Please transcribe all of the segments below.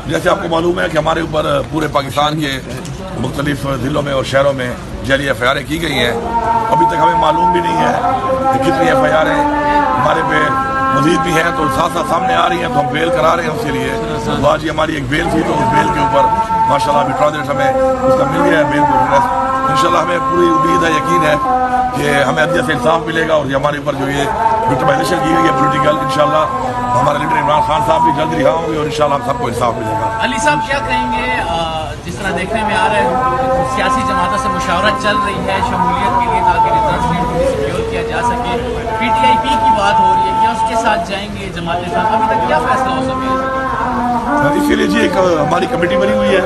جیسے آپ کو معلوم ہے کہ ہمارے اوپر پورے پاکستان کے مختلف ضلعوں میں اور شہروں میں جعلی ایف آئی آریں کی گئی ہیں. ابھی تک ہمیں معلوم بھی نہیں ہے کہ کتنی ایف آئی آریں ہمارے پہ مزید بھی ہیں, تو ساتھ ساتھ سامنے آ رہی ہیں تو ہم بیل کرا رہے ہیں اس کے لیے. تو آج ہماری ایک بیل تھی, تو اس بیل کے اوپر ماشاءاللہ ابھی ٹرانزٹ ہمیں اس کا مل گیا ہے بیل پروگریس. انشاءاللہ ہمیں پوری امید ہے, یقین ہے کہ ہمیں عدلیہ سے انصاف ملے گا, اور ہمارے اوپر جو یہ وکٹمائزیشن کی گئی ہے پولیٹیکل, انشاءاللہ ہمارے لیڈر عمران خان صاحب بھی جلد رہا ہوں گے, اور انشاءاللہ ہم سب کو انصاف ملے گا. علی صاحب کیا کہیں گے, جس طرح دیکھنے میں آ رہا ہے سیاسی جماعتوں سے مشاورت چل رہی ہے شمولیت کے لیے تاکہ ریزرو سیٹ کو سیکیور کیا جا سکے, پی ٹی آئی پی کی بات ہو رہی ہے, کیا اس کے ساتھ جائیں گے جماعت اسلامی؟ ابھی تک کیا فیصلہ ہو سکے؟ اس کے لیے جی ایک ہماری کمیٹی بنی ہوئی ہے,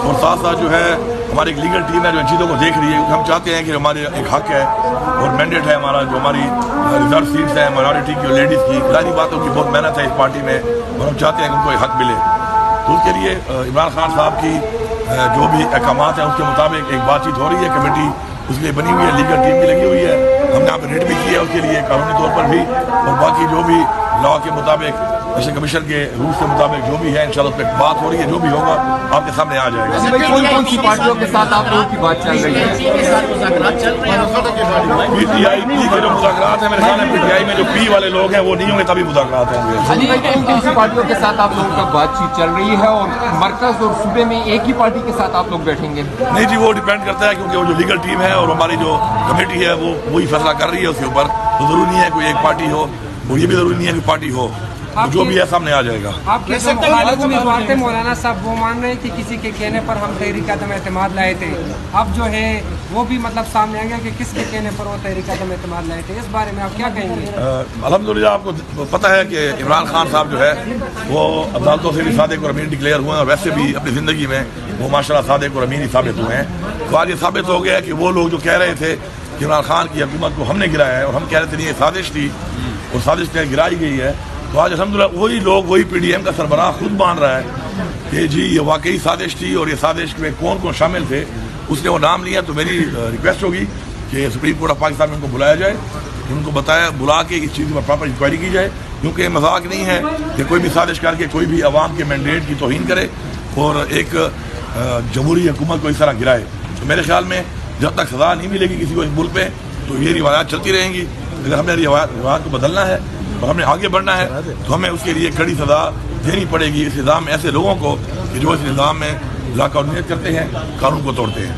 اور ساتھ ساتھ جو ہے ہماری ایک لیگل ٹیم ہے جو ان چیزوں کو دیکھ رہی ہے, کیونکہ ہم چاہتے ہیں کہ ہمارے ایک حق ہے اور مینڈیٹ ہے ہمارا, جو ہماری ریزرو سیٹس ہیں مائنورٹی کی اور لیڈیز کی, ظاہری باتوں کی بہت محنت ہے اس پارٹی میں, اور ہم چاہتے ہیں کہ ان کو ایک حق ملے. تو اس کے لیے عمران خان صاحب کی جو بھی احکامات ہیں اس کے مطابق ایک بات چیت ہو رہی ہے, کمیٹی اس لیے بنی ہوئی ہے, لیگل ٹیم بھی لگی ہوئی ہے, ہم نے یہاں پہ ریڈ بھی کیا ہے اس کے لیے قانونی طور پر بھی, اور باقی جو بھی لا کے مطابق الیکشن کمیشن کے رولز کے مطابق جو بھی ہے انشاءاللہ اس پہ بات ہو رہی ہے, جو بھی ہوگا آپ کے سامنے آ جائے گا. کون کون سی پارٹیوں کے ساتھ آپ لوگوں کی بات چل رہی ہے؟ پی ٹی آئی پی کے جو مذاکرات ہیں, میرے خیال میں پی ٹی آئی میں جو پی والے لوگ ہیں وہ نہیں ہوں گے, تبھی مذاکرات ہوں گے. علی بھائی, کون کون سی پارٹیوں کے ساتھ آپ لوگوں کا بات چیت چل رہی ہے, اور مرکز اور صوبے میں ایک ہی پارٹی کے ساتھ آپ لوگ بیٹھیں گے؟ نہیں جی, وہ ڈیپینڈ کرتا ہے, کیونکہ وہ جو لیگل ٹیم ہے اور ہماری جو کمیٹی ہے وہ وہی فیصلہ کر رہی ہے اس کے اوپر. تو ضروری نہیں ہے کوئی ایک پارٹی ہو, وہ یہ بھی ضروری نہیں ہے کہ پارٹی ہو, جو بھی ہے سامنے آ جائے گا. آپ کے مخالف امیدوار تھے مولانا صاحب, وہ مان رہے کہ کسی کے کہنے پر ہم تحریک عدم اعتماد لائے تھے, اب جو ہے وہ بھی مطلب سامنے آ گیا کہ کس کے کہنے پر وہ تحریک عدم اعتماد لائے تھے, اس بارے میں آپ کیا کہیں گے؟ الحمدللہ آپ کو پتہ ہے کہ عمران خان صاحب جو ہے وہ عدالتوں سے بھی صادق اور امین ڈکلیئر ہوئے ہیں, اور ویسے بھی اپنی زندگی میں وہ ماشاءاللہ صادق اور امین ہی ثابت ہوئے ہیں. تو آج یہ ثابت ہو گیا کہ وہ لوگ جو کہہ رہے تھے کہ عمران خان کی حکومت کو ہم نے گرایا ہے, اور ہم کہہ رہے تھے نہیں یہ سازش تھی اور سازش نے گرائی گئی ہے, تو آج الحمدللہ وہی لوگ, وہی پی ڈی ایم کا سربراہ خود مان رہا ہے کہ جی یہ واقعی سازش تھی, اور یہ سازش میں کون کون شامل تھے اس نے وہ نام لیا. تو میری ریکویسٹ ہوگی کہ سپریم کورٹ آف پاکستان میں ان کو بلایا جائے, ان کو بلا کے اس چیز پر پراپر انکوائری کی جائے, کیونکہ مذاق نہیں ہے کہ کوئی بھی سازش کر کے کوئی بھی عوام کے مینڈیٹ کی توہین کرے اور ایک جمہوری حکومت کو اس طرح گرائے. تو میرے خیال میں جب تک سزا نہیں ملے گی کسی کو اس ملک پہ, تو یہ روایات چلتی رہیں گی. اگر ہمیں روایات کو بدلنا ہے اور ہمیں آگے بڑھنا ہے, تو ہمیں اس کے لیے کڑی سزا دینی پڑے گی اس نظام میں ایسے لوگوں کو کہ جو اس نظام میں لا قانونیت کرتے ہیں, قانون کو توڑتے ہیں.